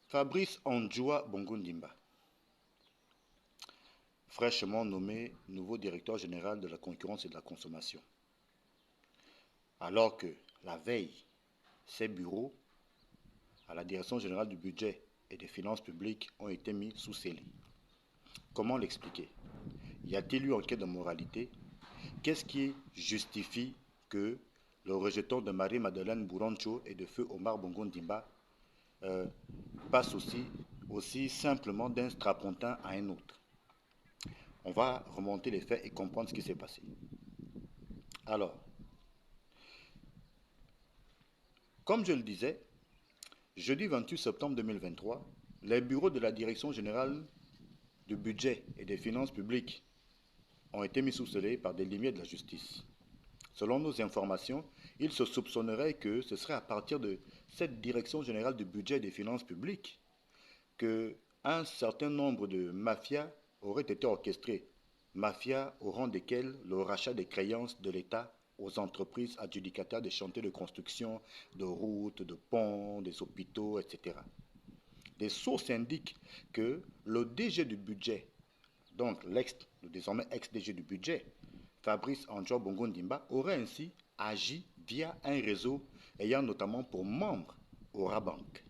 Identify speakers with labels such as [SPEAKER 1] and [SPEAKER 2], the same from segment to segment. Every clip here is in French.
[SPEAKER 1] Fabrice Andjoua Bongondimba, fraîchement nommé nouveau directeur général de la concurrence et de la consommation. Alors que la veille, ses bureaux à la direction générale du budget et des finances publiques ont été mis sous scellé. Comment l'expliquer? Y a-t-il eu enquête de moralité? Qu'est-ce qui justifie que le rejeton de Marie-Madeleine Bourancho et de feu Omar Bongondimba euh, passe aussi simplement d'un strapontin à un autre? On va remonter les faits et comprendre ce qui s'est passé. Alors, comme je le disais, jeudi 28 septembre 2023, les bureaux de la Direction générale du budget et des finances publiques ont été mis sous scellé par des limiers de la justice. Selon nos informations, il se soupçonnerait que ce serait à partir de cette Direction générale du budget et des finances publiques que un certain nombre de mafias auraient été orchestrées. Mafias au rang desquelles le rachat des créances de l'État aux entreprises adjudicataires des chantiers de construction de routes, de ponts, des hôpitaux, etc. Des sources indiquent que le DG du budget, donc le désormais ex-DG du budget, Fabrice Andjo Bongondimba, aurait ainsi agi via un réseau ayant notamment pour membre Aura Bank.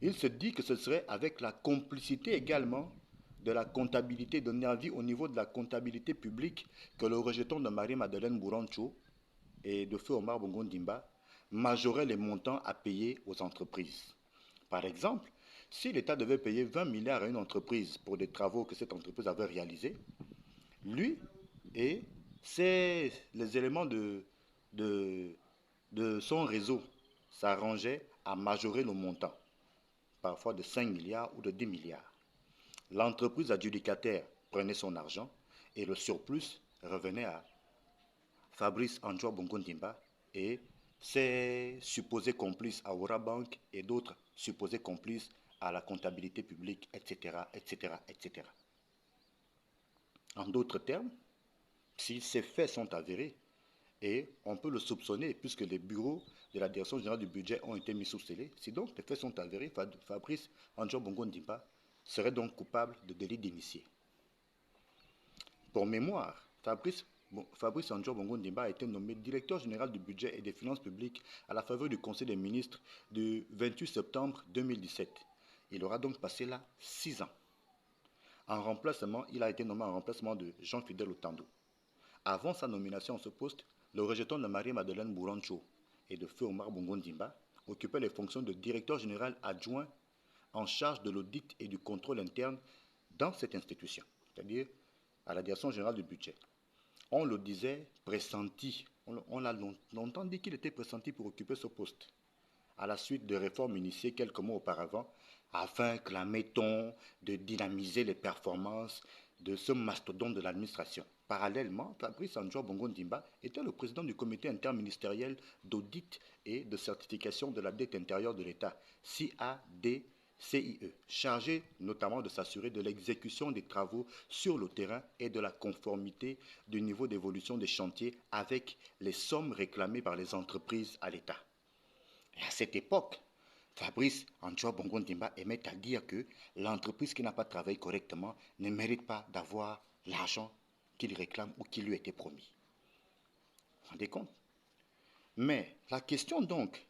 [SPEAKER 1] Il se dit que ce serait avec la complicité également de la comptabilité de Nervi au niveau de la comptabilité publique que le rejeton de Marie-Madeleine Bourancho et de feu Omar Bongondimba majorait les montants à payer aux entreprises. Par exemple, si l'État devait payer 20 milliards à une entreprise pour des travaux que cette entreprise avait réalisés, lui et les éléments de, de son réseau s'arrangeaient à majorer le montant, parfois de 5 milliards ou de 10 milliards. L'entreprise adjudicataire prenait son argent et le surplus revenait à Fabrice Andjoua Bongondimba et ses supposés complices à Aura Bank et d'autres supposés complices à la comptabilité publique, etc., etc., etc. En d'autres termes, si ces faits sont avérés, et on peut le soupçonner puisque les bureaux de la Direction générale du budget ont été mis sous scellé, si donc les faits sont avérés, Fabrice Andjoua Bongondimba serait donc coupable de délit d'initié. Pour mémoire, Fabrice Andjo Bongo-Ndimba a été nommé directeur général du budget et des finances publiques à la faveur du Conseil des ministres du 28 septembre 2017. Il aura donc passé là 6 ans. Il a été nommé en remplacement de Jean-Fidèle Otando. Avant sa nomination à ce poste, le rejeton de Marie-Madeleine Bourancho et de feu Omar Bongo-Ndimba occupait les fonctions de directeur général adjoint en charge de l'audit et du contrôle interne dans cette institution, c'est-à-dire à la direction générale du budget. On le disait pressenti, on l'a longtemps dit qu'il était pressenti pour occuper ce poste, à la suite de réformes initiées quelques mois auparavant, afin, clame-t-on, de dynamiser les performances de ce mastodonte de l'administration. Parallèlement, Fabrice Andjoua Bongondimba était le président du comité interministériel d'audit et de certification de la dette intérieure de l'État, CAD CIE, chargé notamment de s'assurer de l'exécution des travaux sur le terrain et de la conformité du niveau d'évolution des chantiers avec les sommes réclamées par les entreprises à l'État. Et à cette époque, Fabrice Andjoua Bongondimba aimait à dire que l'entreprise qui n'a pas travaillé correctement ne mérite pas d'avoir l'argent qu'il réclame ou qui lui était promis. Vous vous rendez compte? Mais la question donc,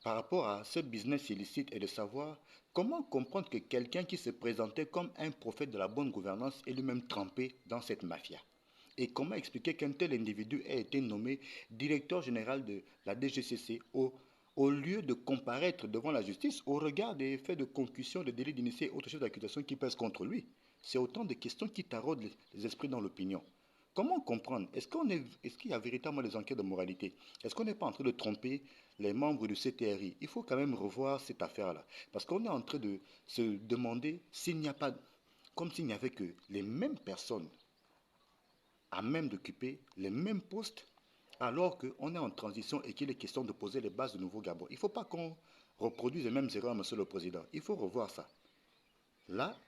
[SPEAKER 1] par rapport à ce business illicite est de savoir comment comprendre que quelqu'un qui se présentait comme un prophète de la bonne gouvernance est lui-même trempé dans cette mafia. Et comment expliquer qu'un tel individu ait été nommé directeur général de la DGCC au lieu de comparaître devant la justice au regard des faits de concussion, de délits d'initié et autres chefs d'accusation qui pèsent contre lui? C'est autant de questions qui taraudent les esprits dans l'opinion. Comment comprendre? Est-ce qu'il y a véritablement des enquêtes de moralité? Est-ce qu'on n'est pas en train de tromper les membres du CTRI? Il faut quand même revoir cette affaire-là. Parce qu'on est en train de se demander s'il n'y a pas, comme s'il n'y avait que les mêmes personnes à même d'occuper les mêmes postes alors qu'on est en transition et qu'il est question de poser les bases du nouveau Gabon. Il ne faut pas qu'on reproduise les mêmes erreurs, Monsieur le Président. Il faut revoir ça. Là,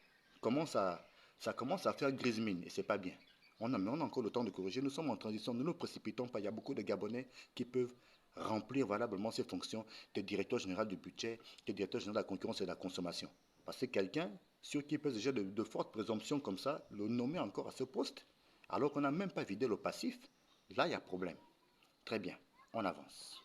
[SPEAKER 1] ça commence à faire grise mine et c'est pas bien. Mais on a encore le temps de corriger. Nous sommes en transition, ne nous précipitons pas. Il y a beaucoup de Gabonais qui peuvent remplir valablement ses fonctions de directeur général du budget, de directeur général de la concurrence et de la consommation. Parce que quelqu'un sur qui pèse déjà de fortes présomptions comme ça, le nommer encore à ce poste, alors qu'on n'a même pas vidé le passif, là il y a problème. Très bien, on avance.